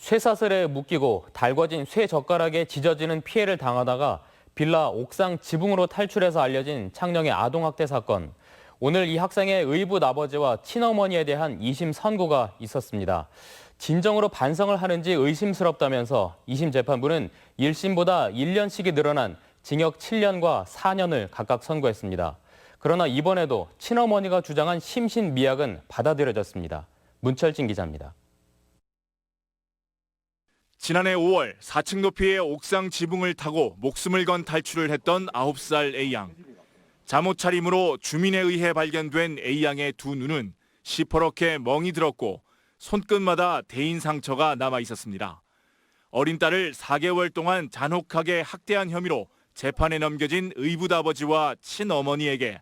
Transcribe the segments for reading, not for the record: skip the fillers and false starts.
쇠사슬에 묶이고 달궈진 쇠 젓가락에 지져지는 피해를 당하다가 빌라 옥상 지붕으로 탈출해서 알려진 창녕의 아동학대 사건. 오늘 이 학생의 의붓 아버지와 친어머니에 대한 2심 선고가 있었습니다. 진정으로 반성을 하는지 의심스럽다면서 2심 재판부는 1심보다 1년씩이 늘어난 징역 7년과 4년을 각각 선고했습니다. 그러나 이번에도 친어머니가 주장한 심신 미약은 받아들여졌습니다. 문철진 기자입니다. 지난해 5월 4층 높이의 옥상 지붕을 타고 목숨을 건 탈출을 했던 9살 A양. 잠옷 차림으로 주민에 의해 발견된 A양의 두 눈은 시퍼렇게 멍이 들었고 손끝마다 대인 상처가 남아 있었습니다. 어린 딸을 4개월 동안 잔혹하게 학대한 혐의로 재판에 넘겨진 의붓 아버지와 친어머니에게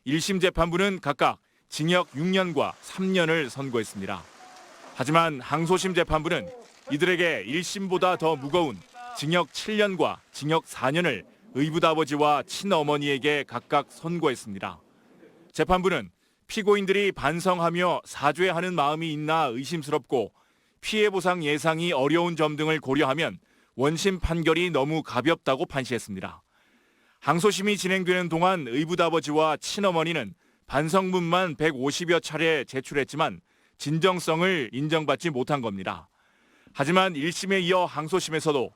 1심 재판부는 각각 징역 6년과 3년을 선고했습니다. 하지만 항소심 재판부는 이들에게 1심보다 더 무거운 징역 7년과 징역 4년을 의붓 아버지와 친어머니에게 각각 선고했습니다. 재판부는 피고인들이 반성하며 사죄하는 마음이 있나 의심스럽고 피해 보상 예상이 어려운 점 등을 고려하면 원심 판결이 너무 가볍다고 판시했습니다. 항소심이 진행되는 동안 의붓 아버지와 친어머니는 반성문만 150여 차례 제출했지만 진정성을 인정받지 못한 겁니다. 하지만 1심에 이어 항소심에서도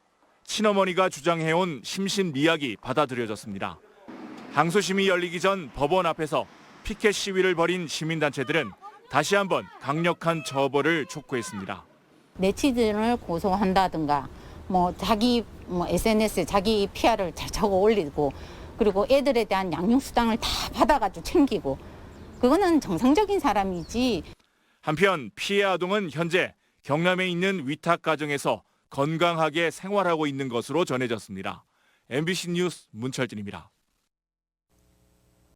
친어머니가 주장해온 심신 미약이 받아들여졌습니다. 항소심이 열리기 전 법원 앞에서 피켓 시위를 벌인 시민단체들은 다시 한번 강력한 처벌을 촉구했습니다. 네티즌을 고소한다든가 자기 SNS에 자기 PR을 잘 적어 올리고 그리고 애들에 대한 양육수당을 다 받아가지고 챙기고 그거는 정상적인 사람이지. 한편 피해 아동은 현재 경남에 있는 위탁 가정에서 건강하게 생활하고 있는 것으로 전해졌습니다. MBC 뉴스 문철진입니다.